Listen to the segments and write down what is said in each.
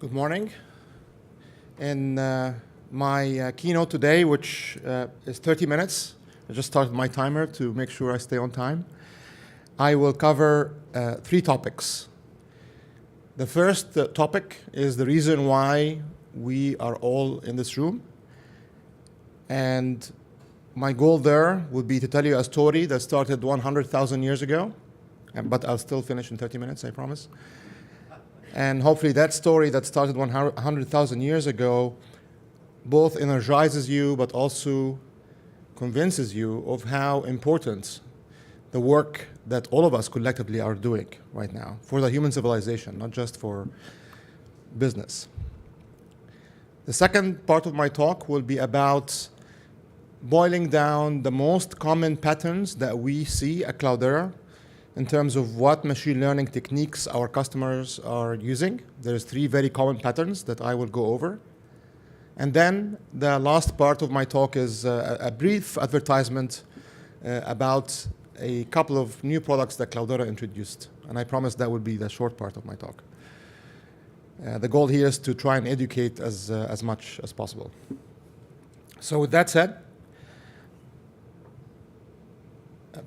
Good morning. In my keynote today, which is 30 minutes, I just started my timer to make sure I stay on time. I will cover 3 topics. The first topic is the reason why we are all in this room. And my goal there would be to tell you a story that started 100,000 years ago, but I'll still finish in 30 minutes, I promise. And hopefully that story that started 100,000 years ago both energizes you but also convinces you of how important the work that all of us collectively are doing right now for the human civilization, not just for business. The second part of my talk will be about boiling down the most common patterns that we see at Cloudera in terms of what machine learning techniques our customers are using. There's 3 very common patterns that I will go over. And then the last part of my talk is a brief advertisement about a couple of new products that Cloudera introduced. And I promise that will be the short part of my talk. The goal here is to try and educate as much as possible. So with that said,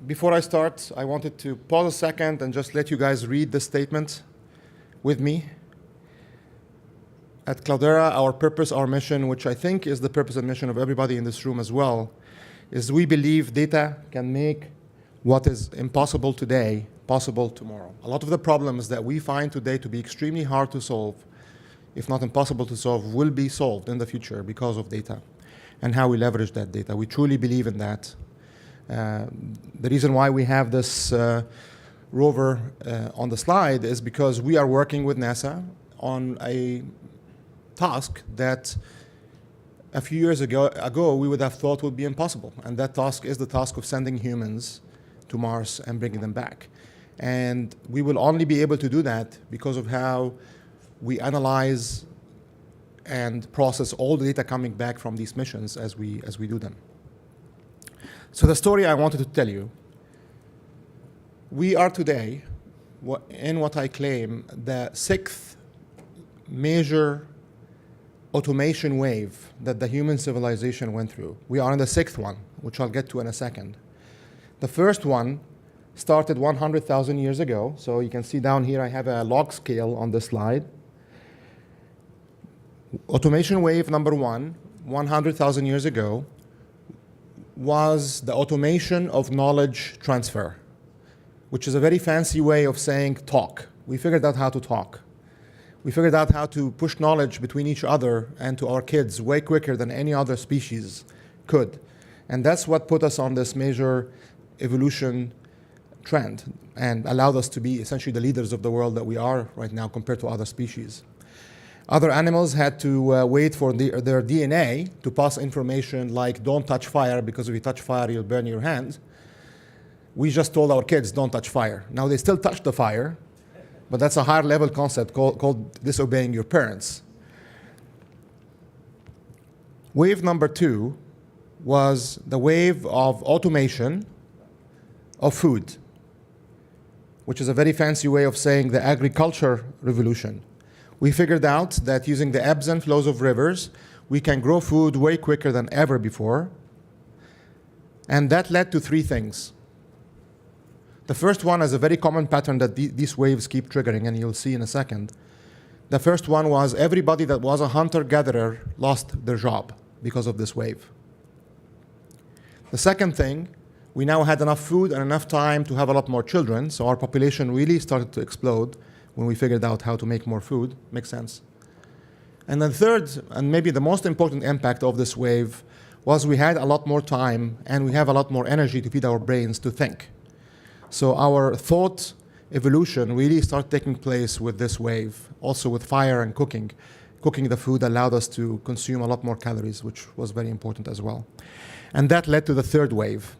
before I start, I wanted to pause a second and just let you guys read this statement with me. At Cloudera, our purpose, our mission, which I think is the purpose and mission of everybody in this room as well, is we believe data can make what is impossible today possible tomorrow. A lot of the problems that we find today to be extremely hard to solve, if not impossible to solve, will be solved in the future because of data and how we leverage that data. We truly believe in that. The reason why we have this rover on the slide is because we are working with NASA on a task that a few years ago we would have thought would be impossible. And that task is the task of sending humans to Mars and bringing them back. And we will only be able to do that because of how we analyze and process all the data coming back from these missions as we do them. So the story I wanted to tell you, we are today, in what I claim, the 6th major automation wave that the human civilization went through. We are in the 6th one, which I'll get to in a second. The first one started 100,000 years ago. So you can see down here I have a log scale on this slide. Automation wave number 1, 100,000 years ago, was the automation of knowledge transfer, which is a very fancy way of saying talk. We figured out how to talk. We figured out how to push knowledge between each other and to our kids way quicker than any other species could. And that's what put us on this major evolution trend and allowed us to be essentially the leaders of the world that we are right now compared to other species. Other animals had to wait for their DNA to pass information like don't touch fire, because if you touch fire, you'll burn your hand. We just told our kids don't touch fire. Now they still touch the fire, but that's a higher level concept called disobeying your parents. Wave number 2 was the wave of automation of food, which is a very fancy way of saying the agriculture revolution. We figured out that using the ebbs and flows of rivers, we can grow food way quicker than ever before. And that led to 3 things. The first one is a very common pattern that these waves keep triggering, and you'll see in a second. The first one was everybody that was a hunter-gatherer lost their job because of this wave. The second thing, we now had enough food and enough time to have a lot more children, so our population really started to explode when we figured out how to make more food. Makes sense. And then third, and maybe the most important impact of this wave, was we had a lot more time and we have a lot more energy to feed our brains to think. So our thought evolution really started taking place with this wave, also with fire and cooking. Cooking the food allowed us to consume a lot more calories, which was very important as well. And that led to the third wave.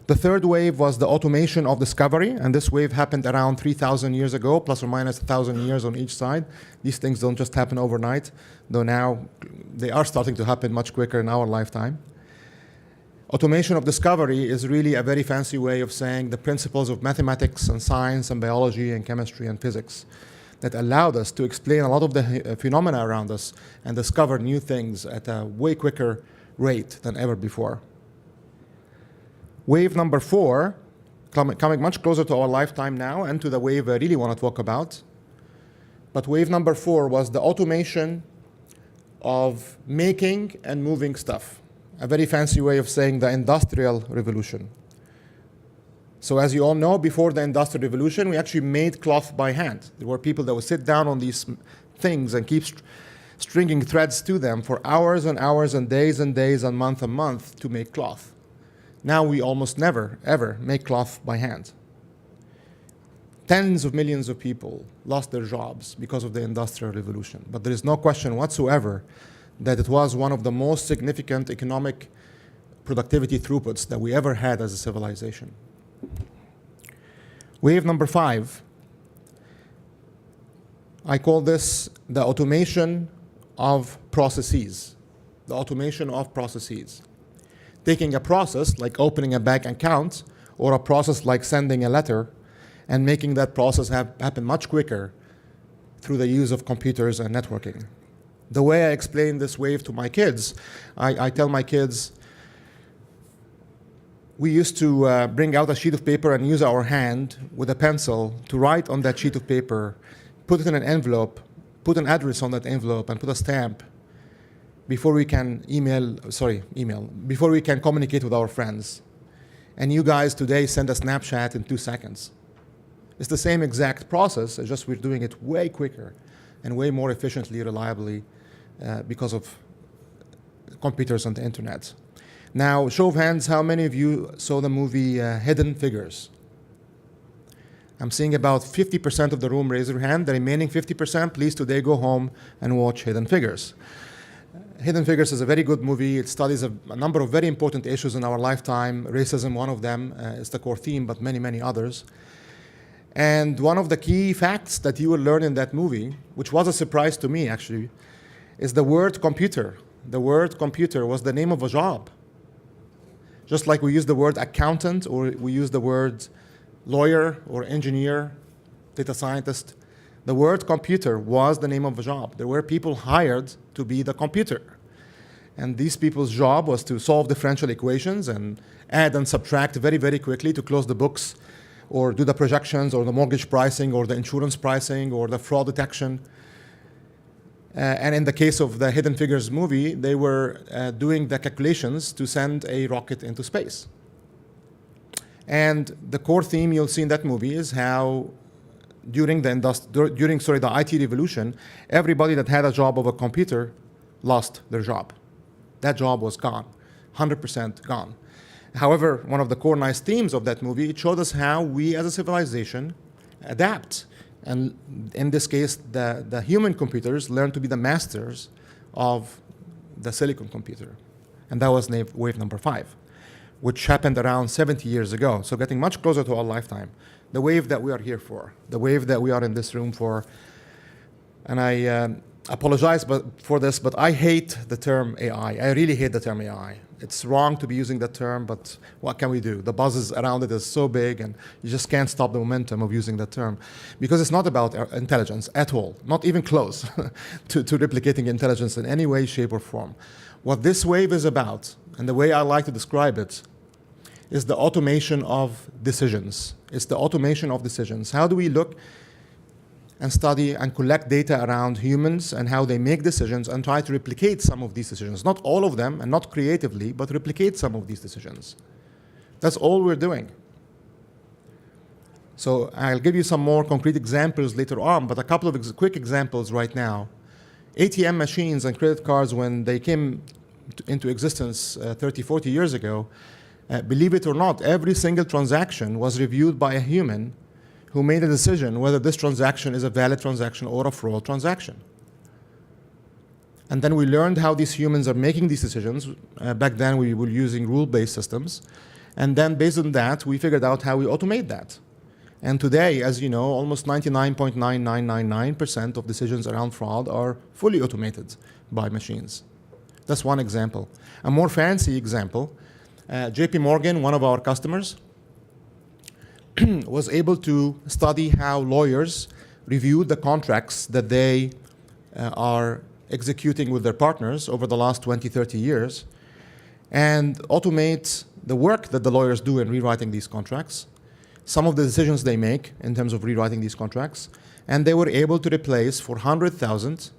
The third wave was the automation of discovery, and this wave happened around 3,000 years ago, plus or minus 1,000 years on each side. These things don't just happen overnight, though now they are starting to happen much quicker in our lifetime. Automation of discovery is really a very fancy way of saying the principles of mathematics and science and biology and chemistry and physics that allowed us to explain a lot of the phenomena around us and discover new things at a way quicker rate than ever before. Wave number 4, coming much closer to our lifetime now and to the wave I really want to talk about. But wave number 4 was the automation of making and moving stuff. A very fancy way of saying the Industrial Revolution. So as you all know, before the Industrial Revolution, we actually made cloth by hand. There were people that would sit down on these things and keep stringing threads to them for hours and hours and days and month to make cloth. Now we almost never, ever make cloth by hand. Tens of millions of people lost their jobs because of the Industrial Revolution. But there is no question whatsoever that it was one of the most significant economic productivity throughputs that we ever had as a civilization. Wave number 5, I call this the automation of processes. The automation of processes. Taking a process like opening a bank account or a process like sending a letter and making that process happen much quicker through the use of computers and networking. The way I explain this wave to my kids, I tell my kids, we used to bring out a sheet of paper and use our hand with a pencil to write on that sheet of paper, put it in an envelope, put an address on that envelope, and put a stamp before we can before we can communicate with our friends. And you guys today send a Snapchat in 2 seconds. It's the same exact process, it's just we're doing it way quicker and way more efficiently, reliably, because of computers and the internet. Now, show of hands, how many of you saw the movie Hidden Figures? I'm seeing about 50% of the room raise their hand. The remaining 50%, please today go home and watch Hidden Figures. Hidden Figures is a very good movie. It studies a number of very important issues in our lifetime. Racism, one of them, is the core theme, but many, many others. And one of the key facts that you will learn in that movie, which was a surprise to me actually, is the word computer. The word computer was the name of a job. Just like we use the word accountant or we use the word lawyer or engineer, data scientist, the word computer was the name of a job. There were people hired to be the computer. And these people's job was to solve differential equations and add and subtract very, very quickly to close the books or do the projections or the mortgage pricing or the insurance pricing or the fraud detection. And in the case of the Hidden Figures movie, they were doing the calculations to send a rocket into space. And the core theme you'll see in that movie is how during the IT revolution, everybody that had a job of a computer lost their job. That job was gone, 100% gone. However, one of the core nice themes of that movie, it showed us how we as a civilization adapt. And in this case, the human computers learn to be the masters of the silicon computer. And that was wave number 5, which happened around 70 years ago. So getting much closer to our lifetime. The wave that we are here for, the wave that we are in this room for. And I apologize for this, but I hate the term AI. I really hate the term AI. It's wrong to be using that term, but what can we do? The buzz around it is so big, and you just can't stop the momentum of using that term. Because it's not about intelligence at all, not even close to replicating intelligence in any way, shape, or form. What this wave is about, and the way I like to describe it, is the automation of decisions. It's the automation of decisions. How do we look and study and collect data around humans and how they make decisions and try to replicate some of these decisions? Not all of them and not creatively, but replicate some of these decisions. That's all we're doing. So I'll give you some more concrete examples later on, but a couple of quick examples right now. ATM machines and credit cards, when they came into existence 30, 40 years ago, believe it or not, every single transaction was reviewed by a human who made a decision whether this transaction is a valid transaction or a fraud transaction. And then we learned how these humans are making these decisions. Back then we were using rule-based systems. And then based on that, we figured out how we automate that. And today, as you know, almost 99.9999% of decisions around fraud are fully automated by machines. That's one example. A more fancy example, JP Morgan, one of our customers, was able to study how lawyers reviewed the contracts that they are executing with their partners over the last 20, 30 years and automate the work that the lawyers do in rewriting these contracts, some of the decisions they make in terms of rewriting these contracts, and they were able to replace 400,000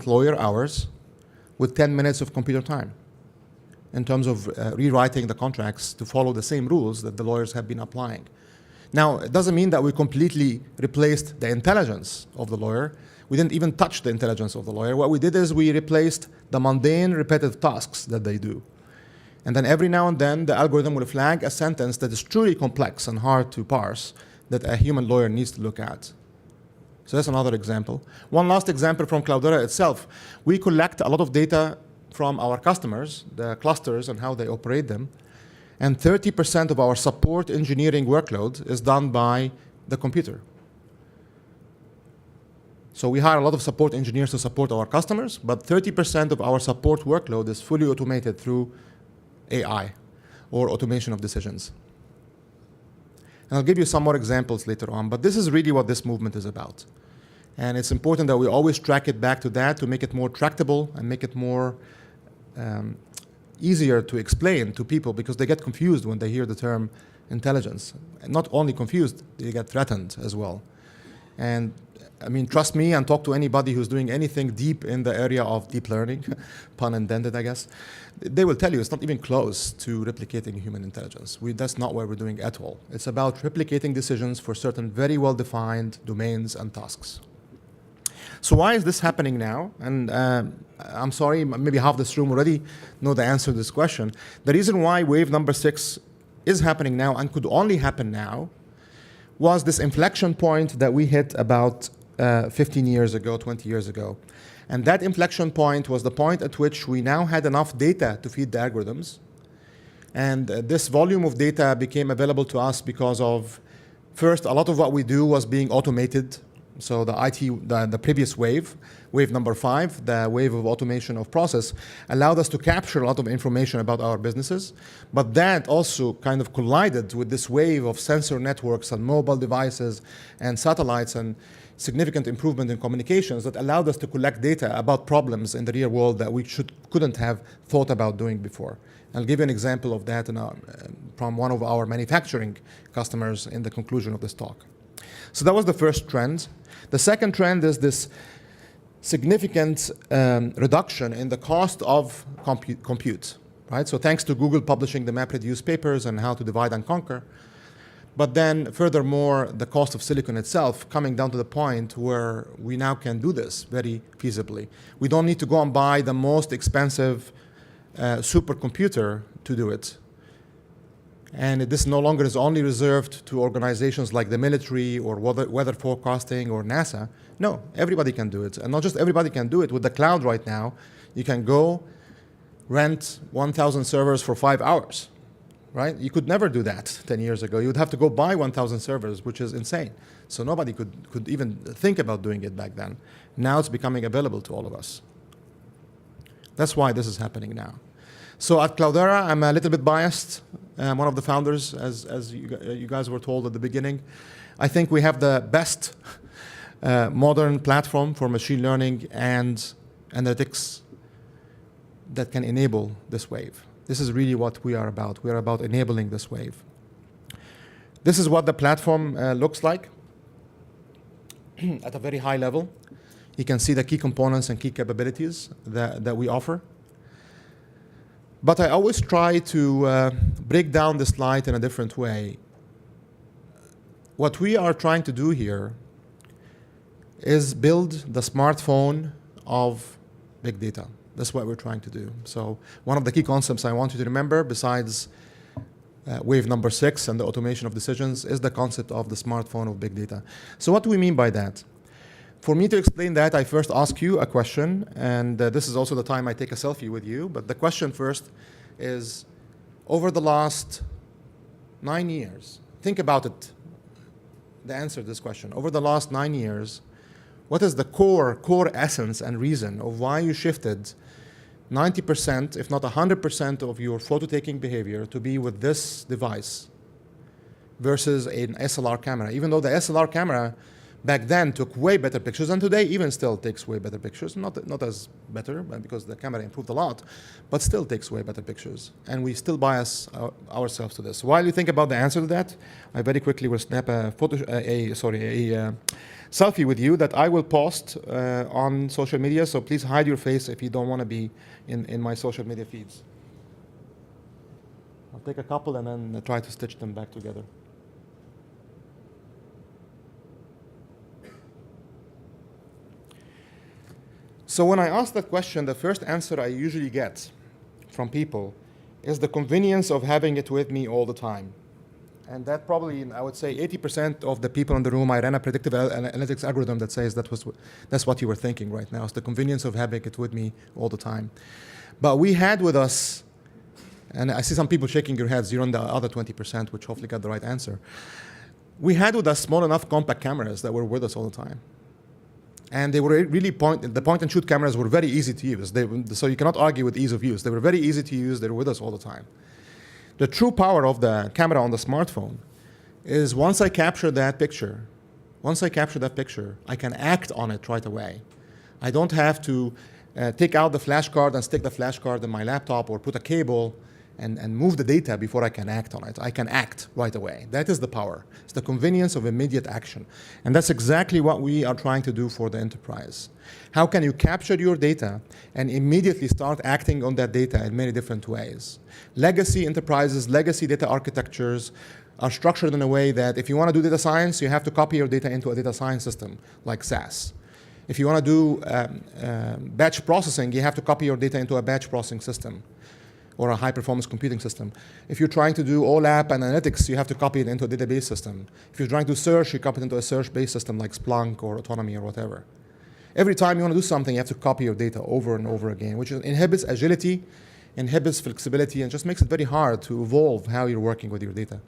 lawyer hours with 10 minutes of computer time in terms of rewriting the contracts to follow the same rules that the lawyers have been applying. Now, it doesn't mean that we completely replaced the intelligence of the lawyer. We didn't even touch the intelligence of the lawyer. What we did is we replaced the mundane, repetitive tasks that they do. And then every now and then, the algorithm will flag a sentence that is truly complex and hard to parse that a human lawyer needs to look at. So that's another example. One last example from Cloudera itself. We collect a lot of data from our customers, the clusters and how they operate them. And 30% of our support engineering workload is done by the computer. So we hire a lot of support engineers to support our customers, but 30% of our support workload is fully automated through AI or automation of decisions. And I'll give you some more examples later on, but this is really what this movement is about. And it's important that we always track it back to that to make it more tractable and make it more easier to explain to people, because they get confused when they hear the term intelligence. And not only confused, they get threatened as well. And I mean, trust me and talk to anybody who's doing anything deep in the area of deep learning, pun intended, I guess. They will tell you it's not even close to replicating human intelligence. That's not what we're doing at all. It's about replicating decisions for certain very well-defined domains and tasks. So why is this happening now? And I'm sorry, maybe half this room already know the answer to this question. The reason why wave number 6 is happening now and could only happen now was this inflection point that we hit about 15 years ago, 20 years ago. And that inflection point was the point at which we now had enough data to feed the algorithms. And this volume of data became available to us because of, first, a lot of what we do was being automated. So the previous wave number 5, the wave of automation of process, allowed us to capture a lot of information about our businesses. But that also kind of collided with this wave of sensor networks and mobile devices and satellites and significant improvement in communications that allowed us to collect data about problems in the real world that we couldn't have thought about doing before. I'll give you an example of that from one of our manufacturing customers in the conclusion of this talk. So that was the first trend. The second trend is this significant reduction in the cost of compute, right? So thanks to Google publishing the MapReduce papers and how to divide and conquer. But then furthermore, the cost of silicon itself coming down to the point where we now can do this very feasibly. We don't need to go and buy the most expensive supercomputer to do it. And this no longer is only reserved to organizations like the military or weather forecasting or NASA. No, everybody can do it. And not just everybody can do it. With the cloud right now, you can go rent 1,000 servers for 5 hours, right? You could never do that 10 years ago. You would have to go buy 1,000 servers, which is insane. So nobody could even think about doing it back then. Now it's becoming available to all of us. That's why this is happening now. So at Cloudera, I'm a little bit biased. I'm one of the founders, as you guys were told at the beginning. I think we have the best modern platform for machine learning and analytics that can enable this wave. This is really what we are about. We are about enabling this wave. This is what the platform looks like at a very high level. You can see the key components and key capabilities that we offer. But I always try to break down the slide in a different way. What we are trying to do here is build the smartphone of big data. That's what we're trying to do. So one of the key concepts I want you to remember, besides wave number 6 and the automation of decisions, is the concept of the smartphone of big data. So what do we mean by that? For me to explain that, I first ask you a question, and this is also the time I take a selfie with you. But the question first is, over the last 9 years, think about it, the answer to this question. Over the last 9 years, what is the core essence and reason of why you shifted 90%, if not 100% of your photo-taking behavior to be with this device versus an SLR camera? Even though the SLR camera back then took way better pictures, and today even still takes way better pictures. Not as better, because the camera improved a lot, but still takes way better pictures. And we still bias ourselves to this. While you think about the answer to that, I very quickly will snap a selfie with you that I will post on social media. So please hide your face if you don't want to be in my social media feeds. I'll take a couple and then try to stitch them back together. So when I ask that question, the first answer I usually get from people is the convenience of having it with me all the time. And that probably, I would say 80% of the people in the room, I ran a predictive analytics algorithm that says that's what you were thinking right now. It's the convenience of having it with me all the time. But we had with us, and I see some people shaking your heads, you're on the other 20%, which hopefully got the right answer. We had with us small enough compact cameras that were with us all the time. And they were really the point-and-shoot cameras were very easy to use. So you cannot argue with ease of use. They were very easy to use. They were with us all the time. The true power of the camera on the smartphone is once I capture that picture, I can act on it right away. I don't have to take out the flash card and stick the flash card in my laptop or put a cable and move the data before I can act on it. I can act right away. That is the power. It's the convenience of immediate action. And that's exactly what we are trying to do for the enterprise. How can you capture your data and immediately start acting on that data in many different ways? Legacy enterprises, legacy data architectures are structured in a way that if you want to do data science, you have to copy your data into a data science system like SAS. If you want to do batch processing, you have to copy your data into a batch processing system or a high-performance computing system. If you're trying to do OLAP and analytics, you have to copy it into a database system. If you're trying to search, you copy it into a search-based system like Splunk or Autonomy or whatever. Every time you want to do something, you have to copy your data over and over again, which inhibits agility, inhibits flexibility, and just makes it very hard to evolve how you're working with your data.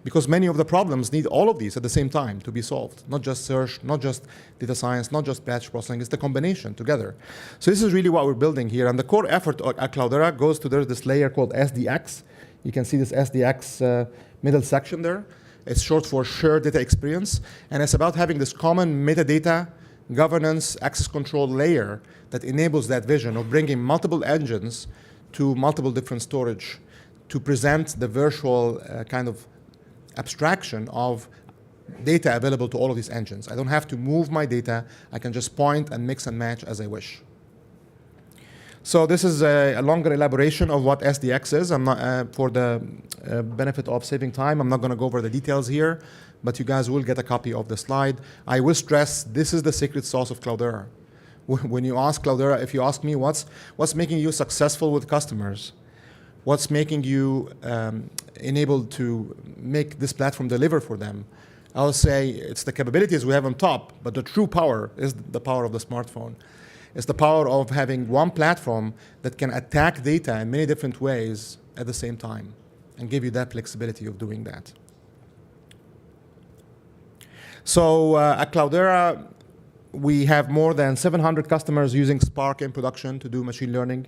Because many of the problems need all of these at the same time to be solved. Not just search, not just data science, not just batch processing. It's the combination together. So this is really what we're building here. And the core effort at Cloudera goes to this layer called SDX. You can see this SDX middle section there. It's short for Shared Data Experience. And it's about having this common metadata governance access control layer that enables that vision of bringing multiple engines to multiple different storage to present the virtual kind of abstraction of data available to all of these engines. I don't have to move my data. I can just point and mix and match as I wish. So this is a longer elaboration of what SDX is. I'm not, for the benefit of saving time, I'm not going to go over the details here, but you guys will get a copy of the slide. I will stress this is the secret sauce of Cloudera. When you ask Cloudera, if you ask me what's making you successful with customers, what's making you enabled to make this platform deliver for them, I'll say it's the capabilities we have on top, but the true power is the power of the smartphone. It's the power of having one platform that can attack data in many different ways at the same time and give you that flexibility of doing that. So at Cloudera, we have more than 700 customers using Spark in production to do machine learning,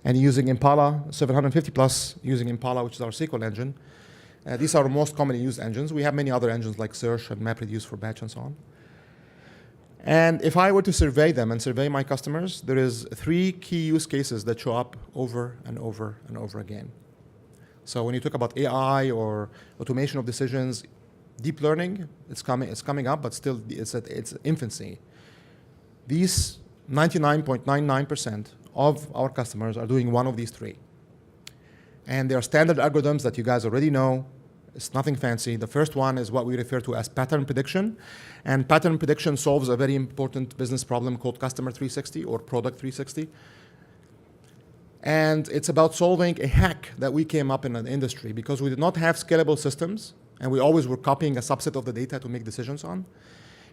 and using Impala, 750 plus using Impala, which is our SQL engine. These are our most commonly used engines. We have many other engines like Search and MapReduce for batch and so on. And if I were to survey them and survey my customers, there is 3 key use cases that show up over and over and over again. So when you talk about AI or automation of decisions, deep learning, it's coming up, but still it's at its infancy. These 99.99% of our customers are doing one of these 3. And there are standard algorithms that you guys already know. It's nothing fancy. The first one is what we refer to as pattern prediction. And pattern prediction solves a very important business problem called Customer 360 or Product 360. And it's about solving a hack that we came up in an industry because we did not have scalable systems, and we always were copying a subset of the data to make decisions on.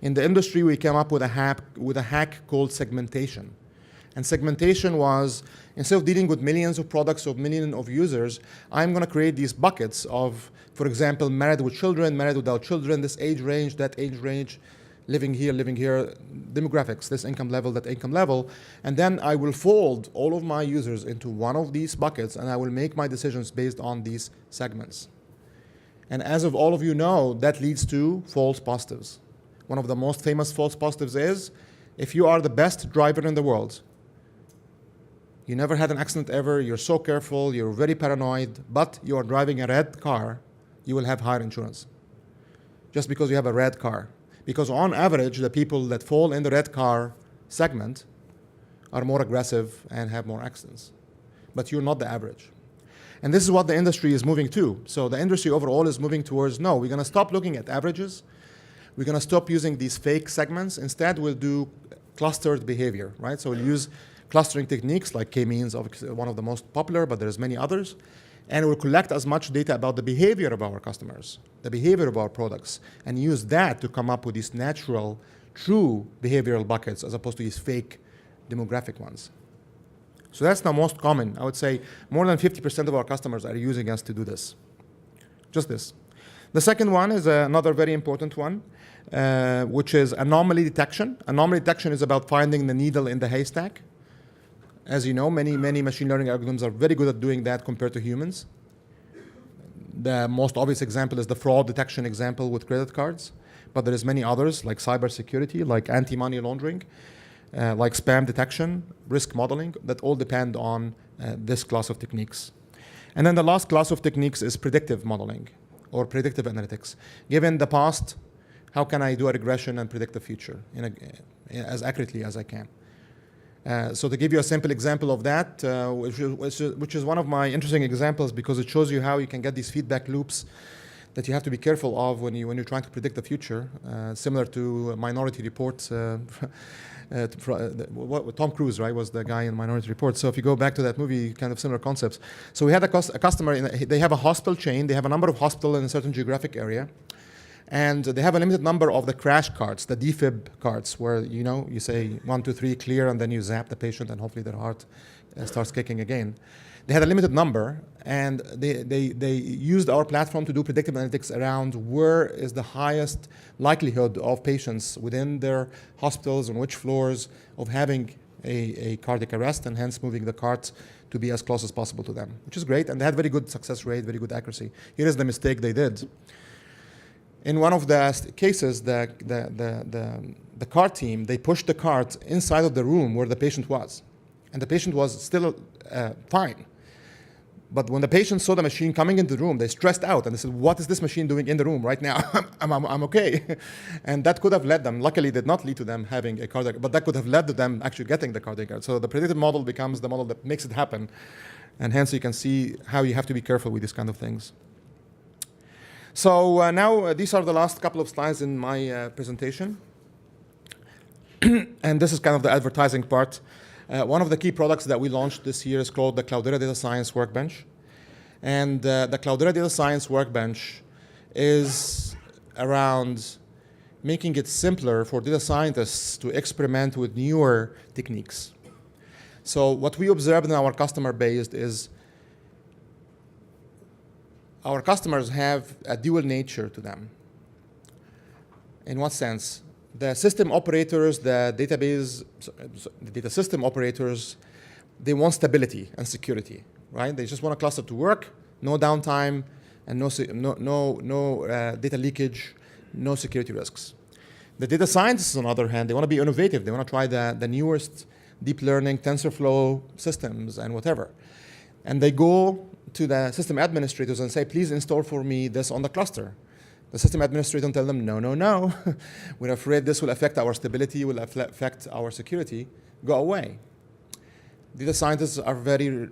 In the industry, we came up with a hack called segmentation. And segmentation was, instead of dealing with millions of products or millions of users, I'm going to create these buckets of, for example, married with children, married without children, this age range, that age range, living here, demographics, this income level, that income level. And then I will fold all of my users into one of these buckets, and I will make my decisions based on these segments. And as of all of you know, that leads to false positives. One of the most famous false positives is, if you are the best driver in the world, you never had an accident ever, you're so careful, you're very paranoid, but you are driving a red car, you will have higher insurance. Just because you have a red car. Because on average, the people that fall in the red car segment are more aggressive and have more accidents. But you're not the average. And this is what the industry is moving to. So the industry overall is moving towards, no, we're going to stop looking at averages. We're going to stop using these fake segments. Instead, we'll do clustered behavior, right? So we'll use clustering techniques like K-means, one of the most popular, but there's many others. And we'll collect as much data about the behavior of our customers, the behavior of our products, and use that to come up with these natural, true behavioral buckets as opposed to these fake demographic ones. So that's the most common. I would say more than 50% of our customers are using us to do this. Just this. The second one is another very important one, which is anomaly detection. Anomaly detection is about finding the needle in the haystack. As you know, many machine learning algorithms are very good at doing that compared to humans. The most obvious example is the fraud detection example with credit cards, but there is many others like cybersecurity, like anti-money laundering, like spam detection, risk modeling, that all depend on this class of techniques. And then the last class of techniques is predictive modeling or predictive analytics. Given the past, how can I do a regression and predict the future as accurately as I can? So to give you a simple example of that, which is one of my interesting examples because it shows you how you can get these feedback loops that you have to be careful of when you're trying to predict the future, similar to Minority Report. Tom Cruise, right, was the guy in Minority Report. So if you go back to that movie, kind of similar concepts. So we had a customer, they have a hospital chain, they have a number of hospitals in a certain geographic area, and they have a limited number of the crash cards, the defib cards, where you say 1, 2, 3, clear, and then you zap the patient, and hopefully their heart starts kicking again. They had a limited number, and they used our platform to do predictive analytics around where is the highest likelihood of patients within their hospitals, on which floors, of having a cardiac arrest, and hence moving the cart to be as close as possible to them, which is great. And they had very good success rate, very good accuracy. Here is the mistake they did. In one of the cases, the cart team, they pushed the cart inside of the room where the patient was. And the patient was still fine. But when the patient saw the machine coming into the room, they stressed out and they said, what is this machine doing in the room right now? I'm okay. And that could have led them, luckily did not lead to them having a cardiac, but that could have led to them actually getting the cardiac arrest. So the predictive model becomes the model that makes it happen. And hence you can see how you have to be careful with these kind of things. So now these are the last couple of slides in my presentation. And this is kind of the advertising part. One of the key products that we launched this year is called the Cloudera Data Science Workbench. And the Cloudera Data Science Workbench is around making it simpler for data scientists to experiment with newer techniques. So what we observed in our customer base is our customers have a dual nature to them. In what sense? The system operators, the data system operators, they want stability and security, right? They just want a cluster to work, no downtime, and no data leakage, no security risks. The data scientists, on the other hand, they want to be innovative. They want to try the newest deep learning, TensorFlow systems and whatever. And they go to the system administrators and say, please install for me this on the cluster. The system administrator tell them, no. We're afraid this will affect our stability, will affect our security. Go away. Data scientists are very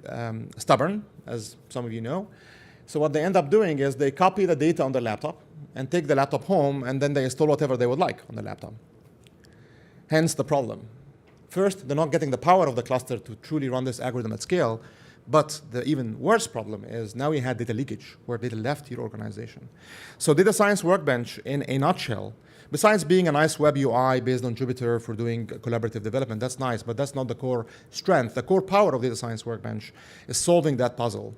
stubborn, as some of you know. So what they end up doing is they copy the data on the laptop and take the laptop home, and then they install whatever they would like on the laptop. Hence the problem. First, they're not getting the power of the cluster to truly run this algorithm at scale. But the even worse problem is now we had data leakage, where data left your organization. So Data Science Workbench, in a nutshell, besides being a nice web UI based on Jupyter for doing collaborative development, that's nice, but that's not the core strength. The core power of Data Science Workbench is solving that puzzle.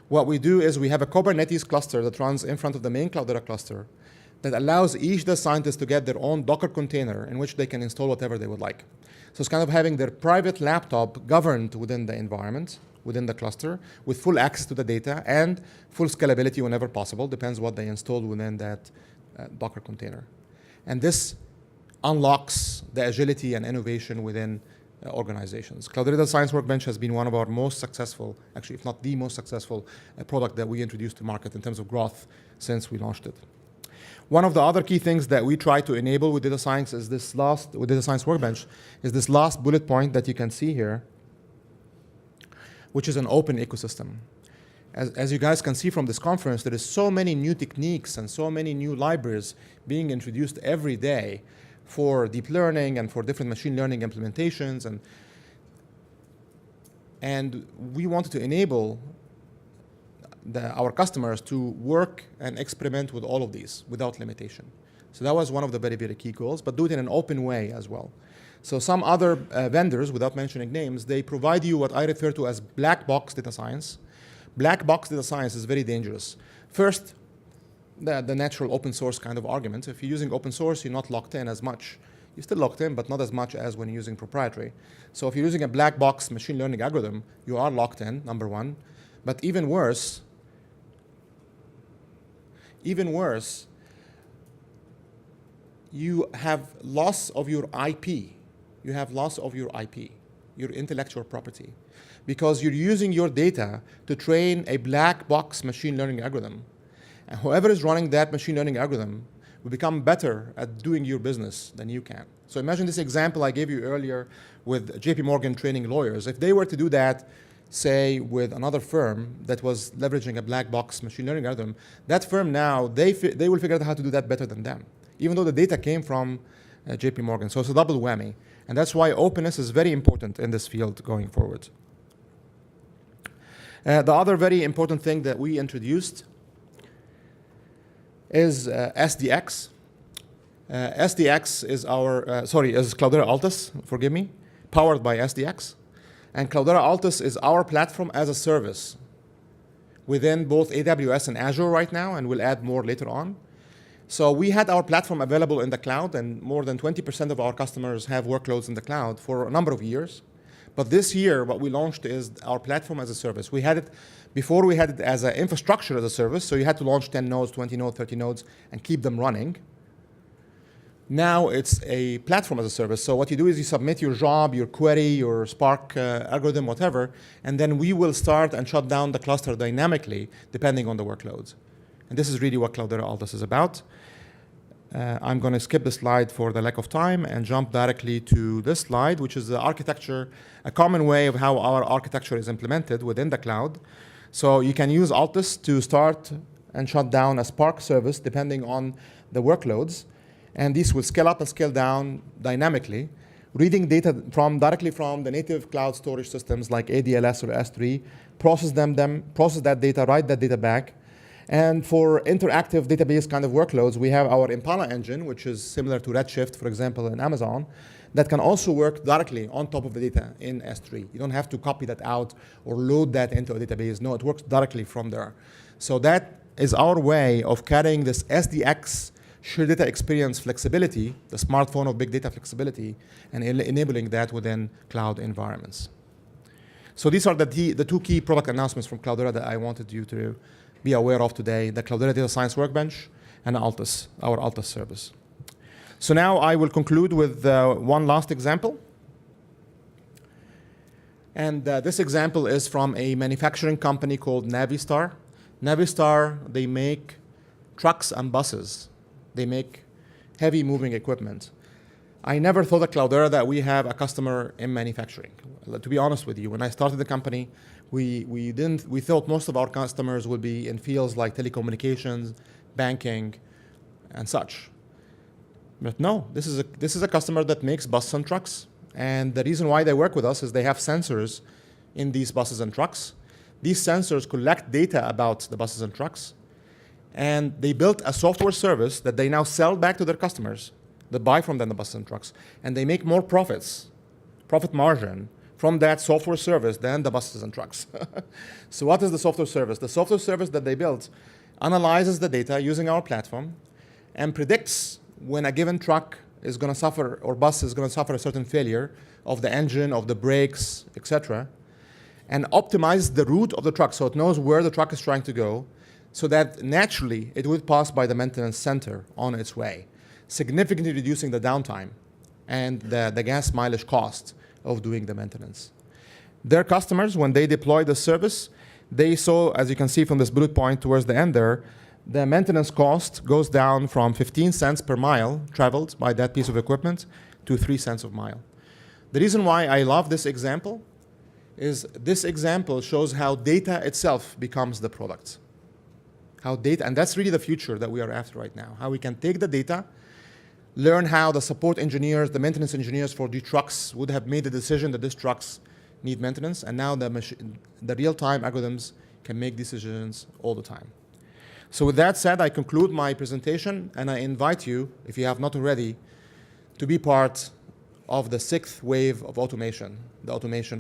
What we do is we have a Kubernetes cluster that runs in front of the main Cloudera cluster that allows each data scientist to get their own Docker container in which they can install whatever they would like. So it's kind of having their private laptop governed within the environment, within the cluster, with full access to the data and full scalability whenever possible, depends what they installed within that Docker container. And this unlocks the agility and innovation within organizations. Cloudera Data Science Workbench has been one of our most successful, actually, if not the most successful product that we introduced to market in terms of growth since we launched it. One of the other key things that we try to enable with data science is with Data Science Workbench, is this last bullet point that you can see here, which is an open ecosystem. As you guys can see from this conference, there is so many new techniques and so many new libraries being introduced every day for deep learning and for different machine learning implementations. And we wanted to enable our customers to work and experiment with all of these without limitation. So that was one of the very, very key goals, but do it in an open way as well. So some other vendors, without mentioning names, they provide you what I refer to as black box data science. Black box data science is very dangerous. First, the natural open source kind of argument. If you're using open source, you're not locked in as much. You're still locked in, but not as much as when you're using proprietary. So if you're using a black box machine learning algorithm, you are locked in, number one. But even worse, you have loss of your IP. You have loss of your IP, your intellectual property, because you're using your data to train a black box machine learning algorithm. And whoever is running that machine learning algorithm will become better at doing your business than you can. So imagine this example I gave you earlier with JP Morgan training lawyers. If they were to do that, say, with another firm that was leveraging a black box machine learning algorithm, that firm now, they will figure out how to do that better than them, even though the data came from JP Morgan. So it's a double whammy. And that's why openness is very important in this field going forward. The other very important thing that we introduced is SDX. SDX is is Cloudera Altus, forgive me, powered by SDX. And Cloudera Altus is our platform as a service within both AWS and Azure right now, and we'll add more later on. So we had our platform available in the cloud, and more than 20% of our customers have workloads in the cloud for a number of years. But this year, what we launched is our platform as a service. We had it, before we had it as an infrastructure as a service, so you had to launch 10 nodes, 20 nodes, 30 nodes, and keep them running. Now it's a platform as a service. So what you do is you submit your job, your query, your Spark algorithm, whatever, and then we will start and shut down the cluster dynamically depending on the workloads. And this is really what Cloudera Altus is about. I'm going to skip the slide for the lack of time and jump directly to this slide, which is the architecture, a common way of how our architecture is implemented within the cloud. So you can use Altus to start and shut down a Spark service depending on the workloads. And these will scale up and scale down dynamically, reading data directly from the native cloud storage systems like ADLS or S3, process that data, write that data back. And for interactive database kind of workloads, we have our Impala engine, which is similar to Redshift, for example, in Amazon, that can also work directly on top of the data in S3. You don't have to copy that out or load that into a database. No, it works directly from there. So that is our way of carrying this SDX shared data experience flexibility, the smartphone of big data flexibility, and enabling that within cloud environments. So these are the two key product announcements from Cloudera that I wanted you to be aware of today, the Cloudera Data Science Workbench and Altus, our Altus service. So now I will conclude with one last example. And this example is from a manufacturing company called Navistar. Navistar, they make trucks and buses. They make heavy moving equipment. I never thought at Cloudera that we have a customer in manufacturing. To be honest with you, when I started the company, we thought most of our customers would be in fields like telecommunications, banking, and such. But no, this is a customer that makes buses and trucks. And the reason why they work with us is they have sensors in these buses and trucks. These sensors collect data about the buses and trucks. And they built a software service that they now sell back to their customers that buy from them the buses and trucks. And they make more profit margin from that software service than the buses and trucks. So what is the software service? The software service that they built analyzes the data using our platform and predicts when a given truck is going to suffer or bus is going to suffer a certain failure of the engine, of the brakes, etc., and optimizes the route of the truck so it knows where the truck is trying to go so that naturally it would pass by the maintenance center on its way. significantly reducing the downtime and the gas mileage cost of doing the maintenance. Their customers, when they deploy the service, they saw, as you can see from this bullet point towards the end there, the maintenance cost goes down from 15 cents per mile traveled by that piece of equipment to 3 cents a mile. The reason why I love this example is this example shows how data itself becomes the product. How data, and that's really the future that we are after right now, how we can take the data, learn how the support engineers, the maintenance engineers for the trucks would have made the decision that these trucks need maintenance, and now the real-time algorithms can make decisions all the time. So with that said, I conclude my presentation, and I invite you, if you have not already, to be part of the 6th wave of automation, the automation